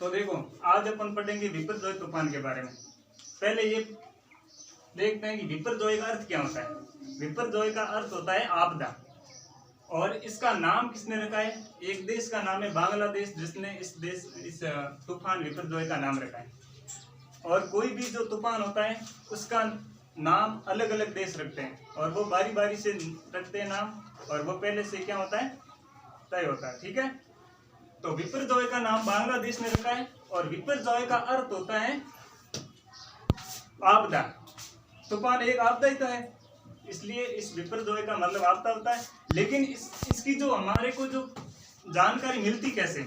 तो देखो, आज अपन पढ़ेंगे विपर्जोय तूफान के बारे में। पहले ये देखते हैं कि विपर्जोय का अर्थ क्या होता है। विपर्जोय का अर्थ होता है आपदा, और इसका नाम किसने रखा है? एक देश का नाम है बांग्लादेश, जिसने इस तूफान विपर्जोय का नाम रखा है। और कोई भी जो तूफान होता है उसका नाम अलग अलग देश रखते हैं, और वो बारी बारी से रखते हैं नाम, और वो पहले से क्या होता है, तय होता है। ठीक है, तो विपर्जोय का नाम बांग्लादेश ने रखा है, और विपर्जोय का अर्थ होता है आपदा। तूफान एक आपदा ही तो है, इसलिए इस विपर्जोय का मतलब आपदा होता है। लेकिन इसकी जो हमारे को जो जानकारी मिलती कैसे,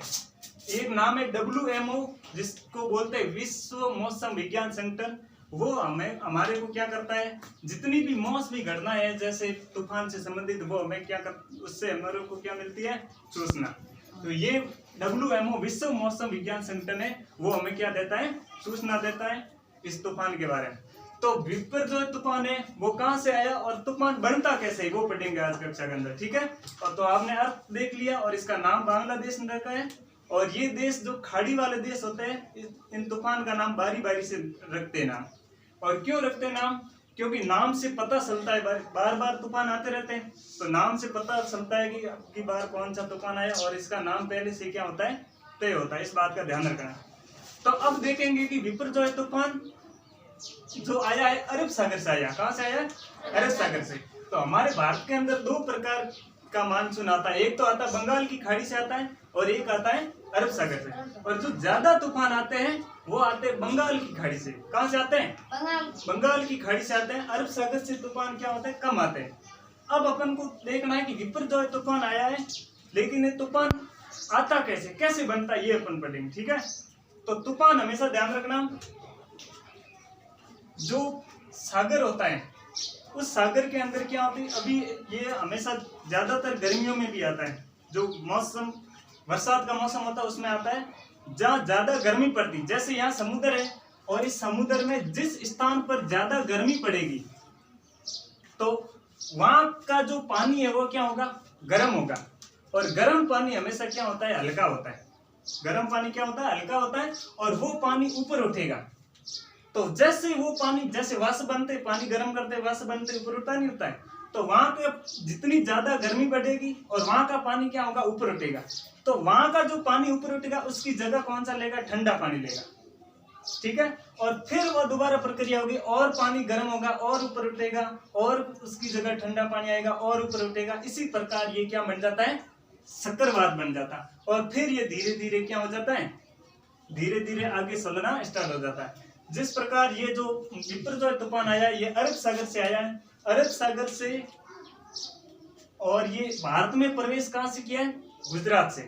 एक नाम है WMO, जिसको बोलते हैं विश्व मौसम विज्ञान संगठन। वो हमारे को क्या करता है, जितनी भी मौसमी घटना है जैसे तूफान से संबंधित, वो हमें क्या उससे हमारे को क्या मिलती है, सूचना। तो ये WMO विश्व मौसम विज्ञान संगठन है, वो हमें क्या देता है, सूचना देता है इस तूफान के बारे में। तो विपर्जोय तूफान है वो कहां से आया और तूफान बनता कैसे है, वो पढ़ेंगे आज कक्षा के अंदर। ठीक है, और तो आपने अर्थ देख लिया, और इसका नाम बांग्लादेश ने रखा है। और ये देश जो खाड़ी वाले देश होते हैं, इन तूफान का नाम बारी बारी से रखते हैं नाम। और क्यों रखते हैं नाम? क्योंकि नाम से पता चलता है, बार बार तूफान आते रहते हैं, तो नाम से पता चलता है कि अब की बार कौन सा तूफान आया, और इसका नाम पहले से क्या होता है, तय होता है। इस बात का ध्यान रखना। तो अब देखेंगे कि विपर्जोय तूफान जो आया है अरब सागर से आया। कहां से आया? अरब सागर से। तो हमारे भारत के अंदर दो प्रकार का मानसून आता है, एक तो आता है बंगाल की खाड़ी से आता है, और एक आता है अरब सागर से। और जो ज्यादा तूफान आते हैं वो आते हैं बंगाल की खाड़ी से। कहां से आते हैं? बंगाल की खाड़ी से आते हैं। अरब सागर से तूफान क्या होते हैं, कम आते हैं। अब अपन को देखना है कि विपर्जोय तूफान आया है, लेकिन ये तूफान आता कैसे, कैसे बनता है, ये अपन पढ़ेंगे। ठीक है, तो तूफान हमेशा ध्यान रखना, जो सागर होता है उस सागर के अंदर क्या होती है, अभी ये हमेशा ज्यादातर गर्मियों में भी आता है। जो मौसम बरसात का मौसम होता है उसमें आता है, जहाँ ज्यादा गर्मी पड़ती। जैसे यहाँ समुद्र है, और इस समुद्र में जिस स्थान पर ज्यादा गर्मी पड़ेगी, तो वहां का जो पानी है वो क्या होगा, गर्म होगा। और गर्म पानी हमेशा क्या होता है, हल्का होता है। गर्म पानी क्या होता है, हल्का होता है, और वो पानी ऊपर उठेगा। तो जैसे वो पानी, जैसे वाष्प बनते, पानी गर्म करते वाष्प बनते, ऊपर उठता नहीं होता है। तो वहां पे जितनी ज्यादा गर्मी बढ़ेगी, और वहां का पानी क्या होगा, ऊपर उठेगा। तो वहां का जो पानी ऊपर उठेगा उसकी जगह कौन सा लेगा, ठंडा पानी लेगा। ठीक है, और फिर वो दोबारा प्रक्रिया होगी, और पानी गर्म होगा और ऊपर उठेगा, और उसकी जगह ठंडा पानी आएगा और ऊपर उठेगा। इसी प्रकार ये क्या बन जाता है, चक्रवात बन जाता है। और फिर ये धीरे धीरे क्या हो जाता है, धीरे धीरे आगे चलना स्टार्ट हो जाता है। जिस प्रकार ये जो विपर्जोय तूफान आया, ये अरब सागर से आया है, अरब सागर से। और ये भारत में प्रवेश कहां से किया है, गुजरात से।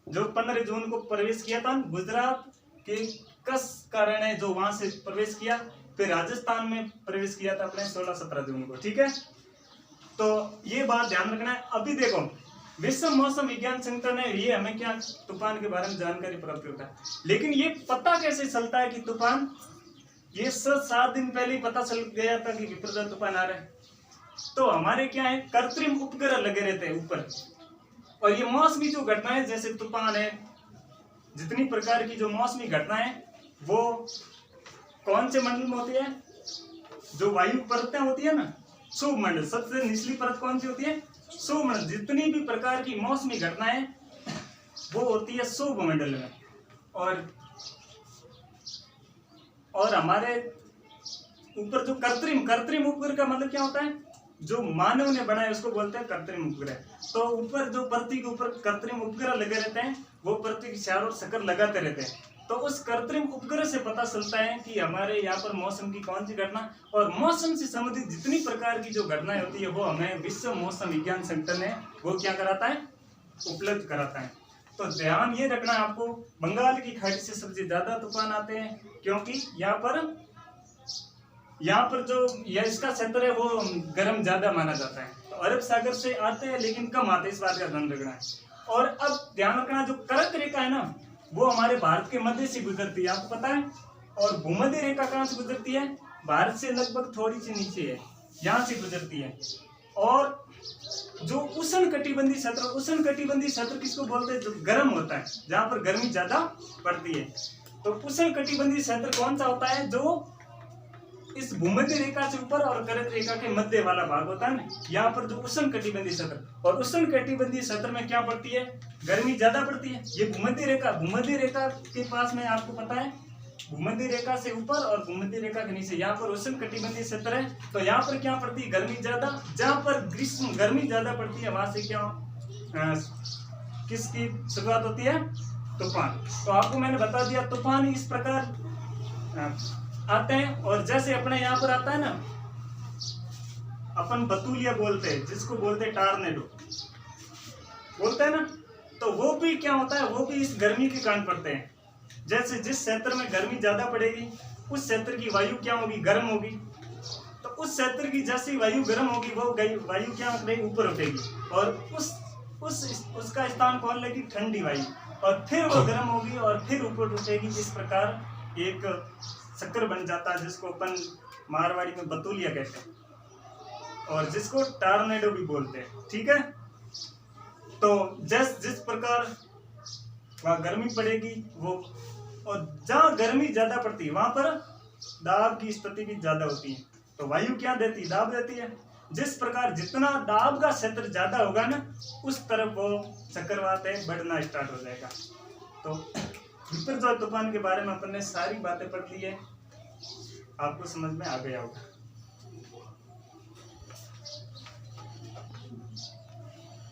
जो 15 जून को प्रवेश किया था, गुजरात के कस कारण है जो वहां से प्रवेश किया। फिर राजस्थान में प्रवेश किया था अपने 16-17 जून को। ठीक है, तो ये बात ध्यान रखना है। अभी देखो, विश्व मौसम विज्ञान संगठन है, ये हमें क्या तूफान के बारे में जानकारी प्राप्त होता है। लेकिन ये पता कैसे चलता है कि तूफान, ये 7 दिन पहले ही पता चल गया था कि विपर्जोय तूफान आ रहा है। तो हमारे क्या है, कृत्रिम उपग्रह लगे रहते हैं ऊपर, और ये मौसमी जो घटनाएं जैसे तूफान है, जितनी प्रकार की जो मौसमी घटनाएं, वो कौन से मंडल में होती है, जो वायु परतें होती है ना, शुभ मंडल। सबसे निचली परत कौन सी होती है, शुभ मंडल। जितनी भी प्रकार की मौसमी घटनाएं वो होती है शुभ मंडल में। और हमारे ऊपर जो कृत्रिम उपग्रह का मतलब क्या होता है, जो मानव ने बनाया उसको बोलते हैं कृत्रिम उपग्रह। तो ऊपर जो पृथ्वी के ऊपर कृत्रिम उपग्रह लगे रहते हैं, वो पृथ्वी के चारों ओर चक्कर लगाते रहते हैं। तो उस कृत्रिम उपग्रह से पता चलता है कि हमारे यहाँ पर मौसम की कौन सी घटना, और मौसम से संबंधित जितनी प्रकार की जो घटनाएं होती है वो हमें विश्व मौसम विज्ञान संगठन है वो क्या कराता है, उपलब्ध कराता है। तो ध्यान ये रखना आपको, बंगाल की खाड़ी से सबसे ज्यादा तूफान आते हैं, क्योंकि यहाँ पर जो यह इसका क्षेत्र है वो गर्म ज्यादा माना जाता है। तो अरब सागर से आते हैं लेकिन कम आते हैं, इस बात का ध्यान रखना है। और अब ध्यान रखना, जो कर्क रेखा है ना, वो हमारे भारत के मध्य से गुजरती है, आपको पता है। और भूमध्य रेखा कहाँ से गुजरती है, भारत से लगभग थोड़ी सी नीचे है, यहाँ से गुजरती है। और जो उष्ण कटिबंधीय क्षेत्र किसको बोलते हैं? जो गर्म होता है, जहां पर गर्मी ज्यादा पड़ती है। तो उष्ण कटिबंधीय क्षेत्र कौन सा होता है? जो इस भूमध्य रेखा से ऊपर और कर्क रेखा के मध्य वाला भाग होता है ना, यहाँ पर जो उष्ण कटिबंधीय क्षेत्र। और उष्ण कटिबंधीय क्षेत्र में क्या पड़ती है? गर्मी ज्यादा पड़ती है। ये भूमध्य रेखा के पास में आपको पता है, भूमध्य रेखा से ऊपर और भूमध्य रेखा के नीचे यहाँ पर उष्ण कटिबंधीय क्षेत्र है। तो यहाँ पर क्या पड़ती है? गर्मी ज्यादा। जहाँ पर ग्रीष्म गर्मी ज्यादा पड़ती है, वहां से क्या किसकी शुरुआत होती है? तूफान। तो आपको मैंने बता दिया, तूफान इस प्रकार आते हैं। और जैसे अपने यहाँ पर आता है ना, अपन बतूलिया बोलते हैं, जिसको बोलते हैं टार्नेडो बोलते हैं ना, तो वो भी क्या होता है? वो भी इस गर्मी के कारण पड़ते हैं। जैसे जिस क्षेत्र में गर्मी ज्यादा पड़ेगी, उस क्षेत्र की वायु क्या होगी? गर्म होगी। तो उस क्षेत्र की जैसी वायु गर्म होगी, वो वायु क्या करेगी? ऊपर उठेगी, और उसका स्थान कौन लेगी? ठंडी वायु। और फिर वो गर्म होगी और फिर ऊपर उठेगी। इस प्रकार एक चक्कर बन जाता है, जिसको अपन मारवाड़ी में बतूलिया कहते हैं, और जिसको टार्नेडो भी बोलते हैं। ठीक है। तो जिस प्रकार वहाँ गर्मी पड़ेगी, वो, और जहाँ गर्मी ज्यादा पड़ती है वहां पर दाब की स्थिति भी ज्यादा होती है। तो वायु क्या देती है? दाब देती है। जिस प्रकार जितना दाब का क्षेत्र ज्यादा होगा ना, उस तरफ वो चक्रवात है बढ़ना स्टार्ट हो जाएगा। तो बिपरजॉय तूफान के बारे में अपन ने सारी बातें पढ़ ली है, आपको समझ में आ गया होगा।